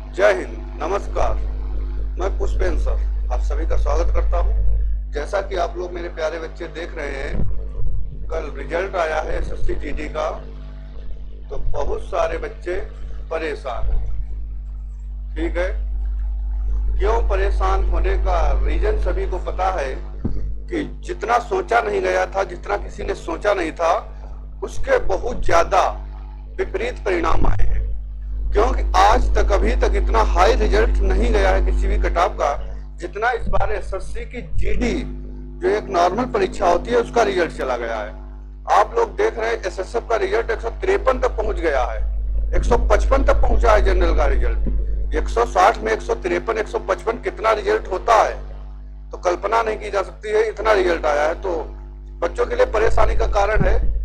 जय हिंद, नमस्कार। मैं पुष्पेंद्र सर आप सभी का स्वागत करता हूं। जैसा कि आप लोग मेरे प्यारे बच्चे देख रहे हैं, कल रिजल्ट आया है एसएससी जीडी का, तो बहुत सारे बच्चे परेशान हैं। ठीक है, क्यों परेशान होने का रीजन सभी को पता है कि जितना सोचा नहीं गया था, जितना किसी ने सोचा नहीं था, उसके बहुत ज्यादा विपरीत परिणाम आए हैं। क्योंकि आज तक अभी तक इतना हाई रिजल्ट नहीं गया है किसी भी कटऑफ का, जितना इस बार एसएससी की जीडी जो एक नॉर्मल परीक्षा होती है उसका रिजल्ट चला गया है। आप लोग देख रहे हैं एसएसएफ का रिजल्ट 153 तक पहुंच गया है, 155 तक पहुंचा है जनरल का रिजल्ट। 160 में 153, 155 कितना रिजल्ट होता है तो कल्पना नहीं की जा सकती है। इतना रिजल्ट आया है तो बच्चों के लिए परेशानी का कारण है।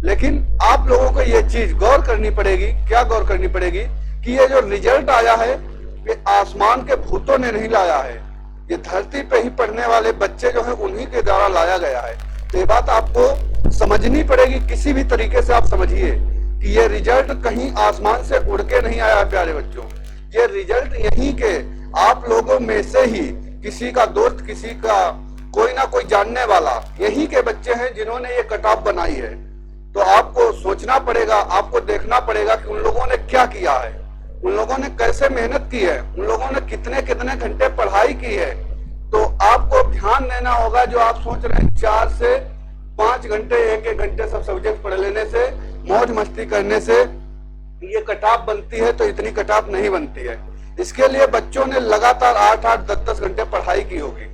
लेकिन आप लोगों को ये चीज गौर करनी पड़ेगी। क्या गौर करनी पड़ेगी कि ये जो रिजल्ट आया है ये आसमान के भूतों ने नहीं लाया है, ये धरती पे ही पढ़ने वाले बच्चे जो हैं उन्हीं के द्वारा लाया गया है। तो ये बात आपको समझनी पड़ेगी, किसी भी तरीके से आप समझिए कि ये रिजल्ट कहीं आसमान से उड़ के नहीं आया है प्यारे बच्चों। ये रिजल्ट यहीं के आप लोगों में से ही किसी का दोस्त, किसी का कोई ना कोई जानने वाला, यहीं के बच्चे हैं जिन्होंने ये कटऑफ बनाई है। तो आपको सोचना पड़ेगा, आपको देखना पड़ेगा कि उन लोगों ने क्या किया है, उन लोगों ने कैसे मेहनत की है, उन लोगों ने कितने कितने घंटे पढ़ाई की है। तो आपको ध्यान देना होगा। जो आप सोच रहे हैं 4 से 5 घंटे, 1-1 घंटे सब सब्जेक्ट पढ़ लेने से, मौज मस्ती करने से ये कटऑफ बनती है, तो इतनी कटऑफ नहीं बनती है। इसके लिए बच्चों ने लगातार 8-8, 10-10 घंटे पढ़ाई की होगी,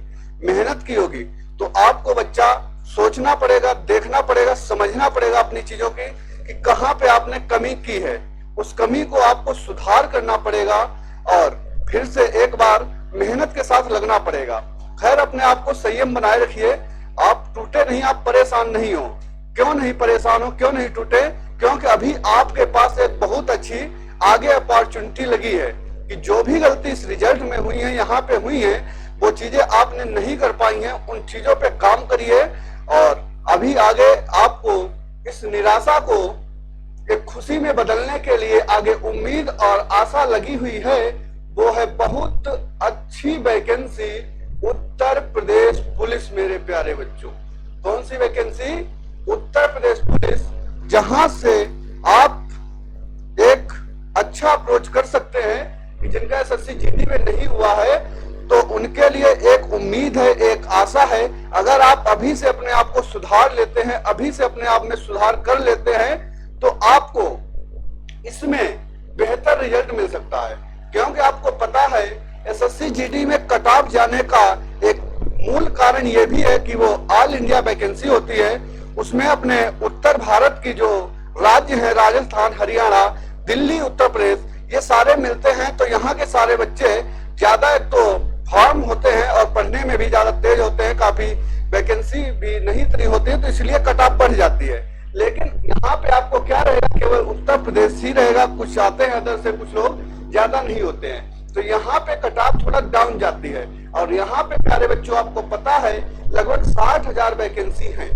मेहनत की होगी। तो आपको बच्चा सोचना पड़ेगा, देखना पड़ेगा, समझना पड़ेगा अपनी चीजों की कि कहाँ पे आपने कमी की है। उस कमी को आपको सुधार करना पड़ेगा और फिर से एक बार मेहनत के साथ लगना पड़ेगा। खैर, अपने आप को संयम बनाए रखिए। आप टूटे नहीं, आप परेशान नहीं हो। क्यों नहीं परेशान हो, क्यों नहीं टूटे? क्योंकि अभी आपके पास एक बहुत अच्छी आगे अपॉर्चुनिटी लगी है कि जो भी गलती इस रिजल्ट में हुई है, यहाँ पे हुई है, वो चीजें आपने नहीं कर पाई हैं, उन चीजों पे काम करिए। और अभी आगे आपको इस निराशा को एक खुशी में बदलने के लिए आगे उम्मीद और आशा लगी हुई है। वो है बहुत अच्छी वैकेंसी उत्तर प्रदेश पुलिस। मेरे प्यारे बच्चों, कौन सी वैकेंसी? उत्तर प्रदेश पुलिस, जहां से आप एक अच्छा अप्रोच कर सकते हैं कि जिनका एसएससी जीडी में नहीं हुआ है तो उनके लिए एक उम्मीद है, एक आशा है। अगर आप अभी से अपने आप को सुधार लेते हैं, अभी से अपने आप में सुधार कर लेते हैं, तो आपको इसमें बेहतर रिजल्ट मिल सकता है। क्योंकि आपको पता है एसएससी जीडी में कटऑफ जाने का एक मूल कारण यह भी है कि वो ऑल इंडिया वैकेंसी होती है। उसमें अपने उत्तर भारत की जो राज्य है, राजस्थान, हरियाणा, दिल्ली, उत्तर प्रदेश, ये सारे मिलते हैं। तो यहाँ के सारे बच्चे ज्यादा एक तो फॉर्म होते हैं और पढ़ने में भी ज्यादा तेज होते हैं, काफी वैकेंसी भी नहीं इतनी होती है, तो इसलिए कटऑफ बढ़ जाती है। लेकिन यहाँ पे आपको क्या रहेगा, केवल उत्तर प्रदेश ही रहेगा। कुछ आते हैं अदर से, कुछ लोग ज्यादा नहीं होते हैं, तो यहाँ पे कटऑफ थोड़ा डाउन जाती है। और यहाँ पे प्यारे बच्चों आपको पता है लगभग 60,000 वैकेंसी है,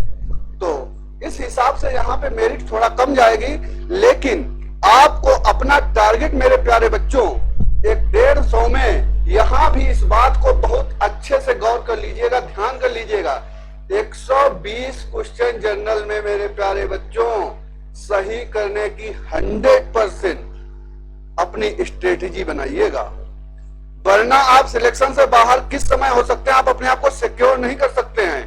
तो इस हिसाब से यहाँ पे मेरिट थोड़ा कम जाएगी। लेकिन आपको अपना टारगेट मेरे प्यारे बच्चों 150 में, यहाँ भी इस बात को बहुत अच्छे से गौर कर लीजिएगा, ध्यान कर लीजिएगा। 120 क्वेश्चन जनरल में मेरे प्यारे बच्चों सही करने की 100% अपनी स्ट्रेटेजी बनाइएगा, वरना आप सिलेक्शन से बाहर किस समय हो सकते हैं, आप अपने आप को सिक्योर नहीं कर सकते हैं।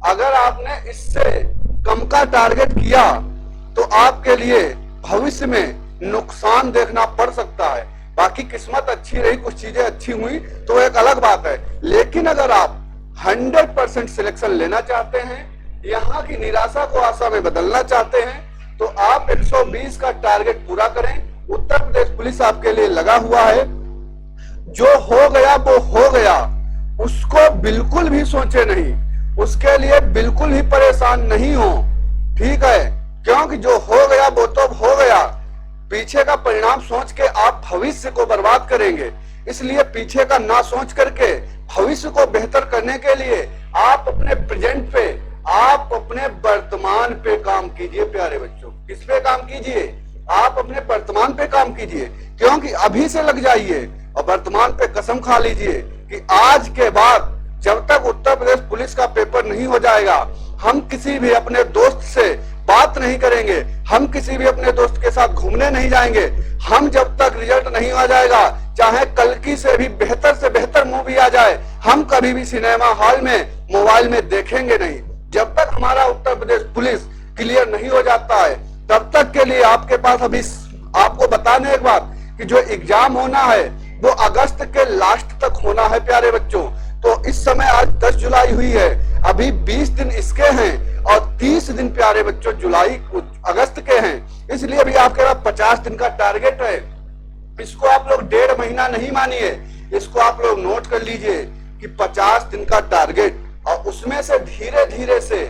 अगर आपने इससे कम का टारगेट किया तो आपके लिए भविष्य में नुकसान देखना पड़ सकता है। बाकी किस्मत अच्छी रही, कुछ चीजें अच्छी हुई तो एक अलग बात है। लेकिन अगर आप 100% सिलेक्शन लेना चाहते हैं, यहाँ की निराशा को आशा में बदलना चाहते हैं, तो आप 120 का टारगेट पूरा करें। उत्तर प्रदेश पुलिस आपके लिए लगा हुआ है। जो हो गया वो हो गया, उसको बिल्कुल भी सोचे नहीं, उसके लिए बिल्कुल ही परेशान नहीं हो। ठीक है, क्योंकि जो हो गया वो तो हो गया, पीछे का परिणाम सोच के आप भविष्य को बर्बाद करेंगे। इसलिए पीछे का ना सोच करके भविष्य को बेहतर करने के लिए आप अपने प्रेजेंट पे, आप अपने वर्तमान पे काम कीजिए प्यारे बच्चों। किस पे काम कीजिए? आप अपने वर्तमान पे काम कीजिए। क्योंकि अभी से लग जाइए और वर्तमान पे कसम खा लीजिए कि आज के बाद जब तक उत्तर प्रदेश पुलिस का पेपर नहीं हो जाएगा, हम किसी भी अपने दोस्त से बात नहीं करेंगे, हम किसी भी अपने दोस्त के साथ घूमने नहीं जाएंगे। हम जब तक रिजल्ट नहीं आ जाएगा, चाहे कल की से बेहतर मूवी आ जाए, हम कभी भी सिनेमा हॉल में, मोबाइल में देखेंगे नहीं। जब तक हमारा उत्तर प्रदेश पुलिस क्लियर नहीं हो जाता है, तब तक के लिए आपके पास अभी आपको बताने एक बात कि जो एग्जाम होना है वो अगस्त के लास्ट तक होना है प्यारे बच्चों। तो इस समय आज 10 जुलाई हुई है, अभी 20 दिन इसके हैं और 30 दिन प्यारे बच्चों अगस्त के हैं। इसलिए अभी आपके पास 50 दिन का टारगेट है। इसको आप लोग 1.5 महीना नहीं मानिए, इसको आप लोग नोट कर लीजिए कि 50 दिन का टारगेट, और उसमें से धीरे धीरे से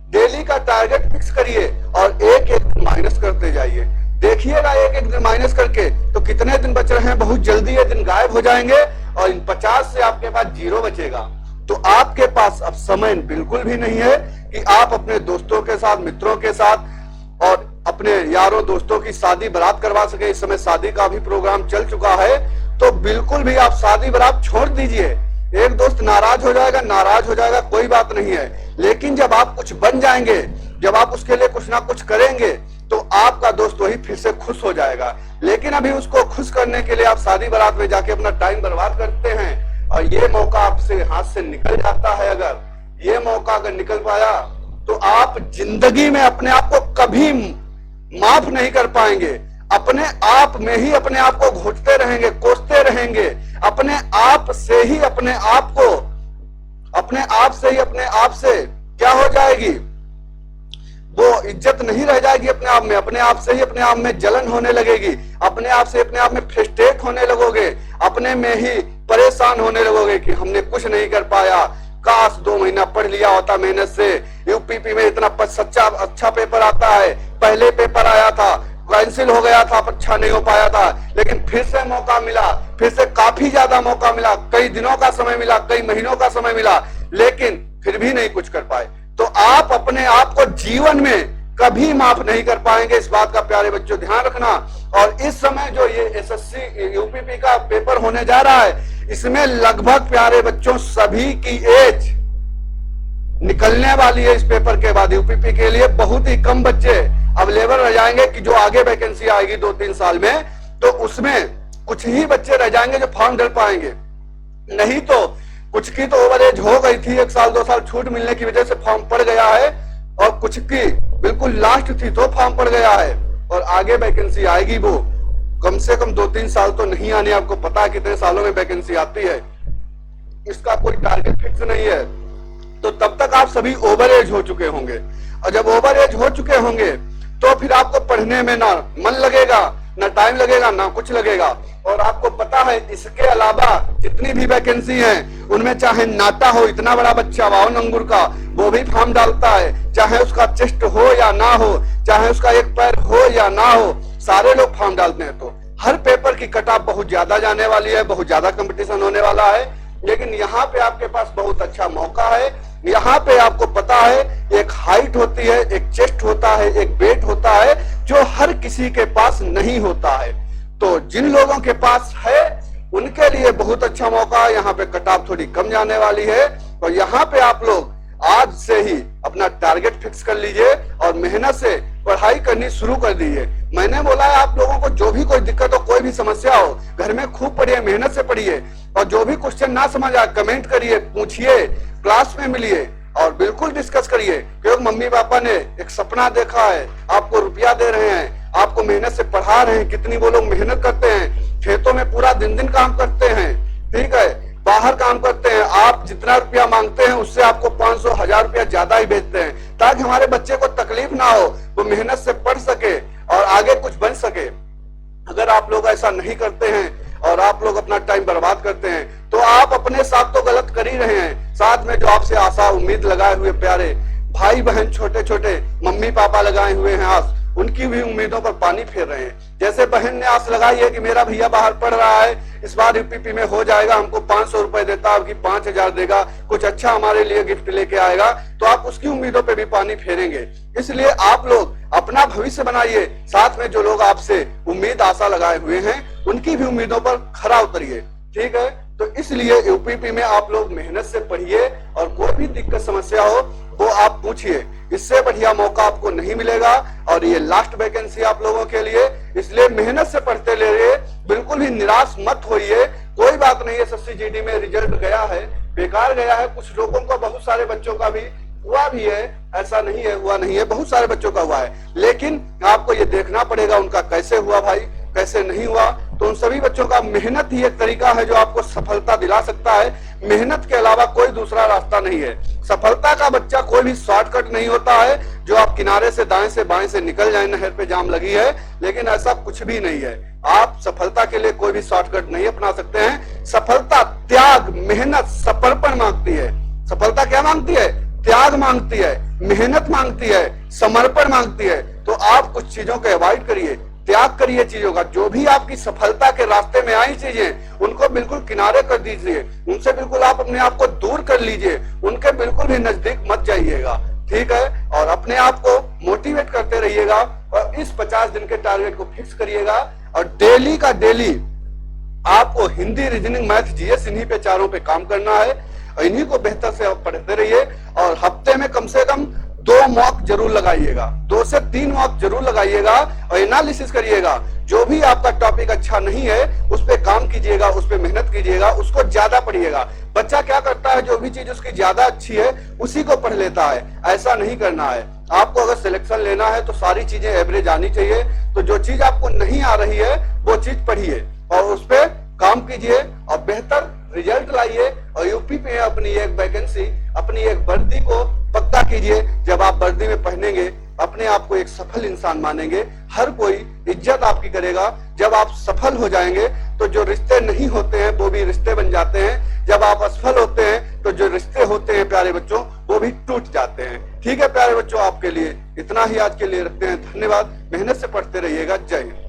डेली का टारगेट फिक्स करिए और एक एक दिन माइनस करते जाइए। देखिएगा एक एक दिन माइनस करके तो कितने दिन बच रहे हैं, बहुत जल्दी ये दिन गायब हो जाएंगे और इन 50 से आपके पास 0 बचेगा। तो आपके पास अब समय बिल्कुल भी नहीं है कि आप अपने दोस्तों के साथ, मित्रों के साथ और अपने यारों दोस्तों की शादी बारात करवा सके। इस समय शादी का भी प्रोग्राम चल चुका है, तो बिल्कुल भी आप शादी बारात छोड़ दीजिए। एक दोस्त नाराज हो जाएगा, कोई बात नहीं है, लेकिन जब आप कुछ बन जाएंगे, जब आप उसके लिए कुछ ना कुछ करेंगे, तो आपका दोस्त वही फिर से खुश हो जाएगा। लेकिन अभी उसको खुश करने के लिए आप शादी बारात में जाके अपना टाइम बर्बाद करते हैं और ये मौका आपसे हाथ से निकल जाता है। अगर ये मौका अगर निकल पाया तो आप जिंदगी में अपने आप को कभी माफ नहीं कर पाएंगे। अपने आप में ही अपने आप को घुटते रहेंगे, कोसते रहेंगे। अपने आप से ही अपने आप को, अपने आप से क्या हो जाएगी, वो इज्जत नहीं रह जाएगी अपने आप में। अपने आप से ही अपने आप में जलन होने लगेगी, अपने आप से अपने आप में फ्रस्ट्रेट होने लगोगे, अपने में ही परेशान होने लगोगे कि हमने कुछ नहीं कर पाया, काश 2 महीना पढ़ लिया होता मेहनत से। यूपीपी में इतना अच्छा पेपर आता है, पहले पेपर आया था, कैंसिल हो गया था, अच्छा नहीं हो पाया था, लेकिन फिर से मौका मिला, फिर से काफी ज्यादा मौका मिला, कई दिनों का समय मिला, कई महीनों का समय मिला, लेकिन फिर भी नहीं कुछ कर पाए। तो आप अपने आप को जीवन में कभी माफ नहीं कर पाएंगे, इस बात का प्यारे बच्चों ध्यान रखना। और इस समय जो ये एसएससी यूपीपी का पेपर होने जा रहा है, इसमें लगभग प्यारे बच्चों सभी की एज निकलने वाली है। इस पेपर के बाद यूपीपी के लिए बहुत ही कम बच्चे अवेलेबल रह जाएंगे कि जो आगे वैकेंसी आएगी 2-3 साल में, तो उसमें कुछ ही बच्चे रह जाएंगे जो फॉर्म भर पाएंगे। नहीं तो कुछ की तो ओवर एज हो गई थी, 1 साल 2 साल छूट मिलने की वजह से फॉर्म पड़ गया है, और कुछ की बिल्कुल लास्ट थी तो फॉर्म पड़ गया है, और आगे वैकेंसी आएगी वो कम से कम 2-3 साल तो नहीं आनी। आपको पता है कितने सालों में वैकेंसी आती है, इसका कोई टारगेट फिक्स नहीं है। तो तब तक आप सभी ओवर एज हो चुके होंगे, और जब ओवर एज हो चुके होंगे तो फिर आपको पढ़ने में ना मन लगेगा, ना टाइम लगेगा, ना कुछ लगेगा। और आपको पता है इसके अलावा जितनी भी वैकेंसी हैं उनमें चाहे नाटा हो, इतना बड़ा बच्चा 52 अंगुर का, वो भी फॉर्म डालता है, चाहे उसका चेस्ट हो या ना हो, चाहे उसका एक पैर हो या ना हो, सारे लोग फॉर्म डालते हैं। तो हर पेपर की कट ऑफ बहुत ज्यादा जाने वाली है, बहुत ज्यादा कंपटीशन होने वाला है, लेकिन यहाँ पे आपके पास बहुत अच्छा मौका है। यहाँ पे आपको पता है एक हाइट होती है, एक चेस्ट होता है, एक वेट होता है, जो हर किसी के पास नहीं होता है। तो जिन लोगों के पास है उनके लिए बहुत अच्छा मौका है। यहाँ पे कट ऑफ थोड़ी कम जाने वाली है, और यहाँ पे आप लोग आज से ही अपना टारगेट फिक्स कर लीजिए और मेहनत से पढ़ाई करनी शुरू कर दीजिए। मैंने बोला है आप लोगों को जो भी कोई दिक्कत हो, कोई भी समस्या हो, घर में खूब पढ़िए, मेहनत से पढ़िए, और जो भी क्वेश्चन ना समझ आए कमेंट करिए, पूछिए, क्लास में मिलिए और बिल्कुल डिस्कस करिए। क्योंकि मम्मी पापा ने एक सपना देखा है, आपको रुपया दे रहे हैं, आपको मेहनत से पढ़ा रहे हैं। कितनी वो लोग मेहनत करते हैं, खेतों में पूरा दिन काम करते हैं, ठीक है, बाहर काम करते हैं। आप जितना रुपया मांगते हैं उससे आपको 500-1000 रुपया ज्यादा ही भेजते हैं, ताकि हमारे बच्चे को तकलीफ ना हो, वो मेहनत से पढ़ सके और आगे कुछ बन सके। अगर आप लोग ऐसा नहीं करते हैं और आप लोग अपना टाइम बर्बाद करते हैं, तो आप अपने साथ तो गलत कर ही रहे हैं, साथ में जो आपसे आशा उम्मीद लगाए हुए प्यारे भाई बहन, छोटे छोटे मम्मी पापा लगाए हुए हैं आस, उनकी भी उम्मीदों पर पानी फेर रहे हैं। जैसे बहन ने आस लगाई है कि मेरा भैया बाहर पढ़ रहा है, इस बार यूपीपी में हो जाएगा, हमको 500 रुपए देता, आपकी 5000 देगा, कुछ अच्छा हमारे लिए गिफ्ट लेके आएगा, तो आप उसकी उम्मीदों पे भी पानी फेरेंगे। इसलिए आप लोग अपना भविष्य बनाइए, साथ में जो लोग आपसे उम्मीद आशा लगाए हुए हैं उनकी भी उम्मीदों पर खरा उतरिए। ठीक है, तो इसलिए यूपीपी में आप लोग मेहनत से पढ़िए और कोई भी दिक्कत समस्या हो वो आप पूछिए, इससे बढ़िया मौका आपको नहीं मिलेगा और ये लास्ट वैकेंसी आप लोगों के लिए, इसलिए मेहनत से पढ़ते रहिए, बिल्कुल भी निराश मत होइए। कोई बात नहीं है, एसएससी जीडी में रिजल्ट गया है, बेकार गया है, कुछ लोगों का, बहुत सारे बच्चों का भी हुआ भी है, ऐसा नहीं है हुआ नहीं है, बहुत सारे बच्चों का हुआ है, लेकिन आपको ये देखना पड़ेगा उनका कैसे हुआ भाई, कैसे नहीं हुआ। तो उन सभी बच्चों का मेहनत ही एक तरीका है जो आपको सफलता दिला सकता है, मेहनत के अलावा कोई दूसरा रास्ता नहीं है। सफलता का बच्चा कोई भी शॉर्टकट नहीं होता है जो आप किनारे से दाएं से बाएं से निकल जाए, नहर पे जाम लगी है, लेकिन ऐसा कुछ भी नहीं है। आप सफलता के लिए कोई भी शॉर्टकट नहीं अपना सकते हैं। सफलता त्याग, मेहनत, समर्पण मांगती है। सफलता क्या मांगती है? त्याग मांगती है, मेहनत मांगती है, समर्पण मांगती है। तो आप कुछ चीजों को अवॉइड करिए, त्याग करिए चीजों का। जो भी आपकी सफलता के रास्ते में आई चीजें उनको बिल्कुल किनारे कर दीजिए, उनसे बिल्कुल आप अपने आप को दूर कर लीजिए, उनके बिल्कुल भी नजदीक मत जाइएगा। ठीक है, और अपने आप को मोटिवेट करते रहिएगा और इस 50 दिन के टारगेट को फिक्स करिएगा और डेली का डेली आपको हिंदी, रीजनिंग, मैथ, जीएस इन्हीं पे चारों पे काम करना है और इन्हीं को बेहतर से आप पढ़ते रहिए और हफ्ते में कम से कम 2 मॉक जरूर लगाइएगा, 2 से 3 मॉक जरूर लगाइएगा और एनालिसिस करिएगा। जो भी आपका टॉपिक अच्छा नहीं है उस पे काम कीजिएगा, उस पे मेहनत कीजिएगा, उसको ज्यादा पढ़िएगा। बच्चा क्या करता है, जो भी चीज उसकी ज्यादा अच्छी है उसी को पढ़ लेता है, ऐसा नहीं करना है। आपको अगर सिलेक्शन लेना है तो सारी चीजें एवरेज आनी चाहिए। तो जो चीज आपको नहीं आ रही है वो चीज पढ़िए और उस पे काम कीजिए और बेहतर रिजल्ट लाइए और यूपी पे अपनी एक वैकेंसी, अपनी एक वर्दी को पक्का कीजिए। जब आप वर्दी में पहनेंगे अपने आप को एक सफल इंसान मानेंगे, हर कोई इज्जत आपकी करेगा। जब आप सफल हो जाएंगे तो जो रिश्ते नहीं होते हैं वो भी रिश्ते बन जाते हैं। जब आप असफल होते हैं तो जो रिश्ते होते हैं प्यारे बच्चों वो भी टूट जाते हैं। ठीक है प्यारे बच्चों, आपके लिए इतना ही आज के लिए रखते हैं। धन्यवाद, मेहनत से पढ़ते रहिएगा। जय हिंद।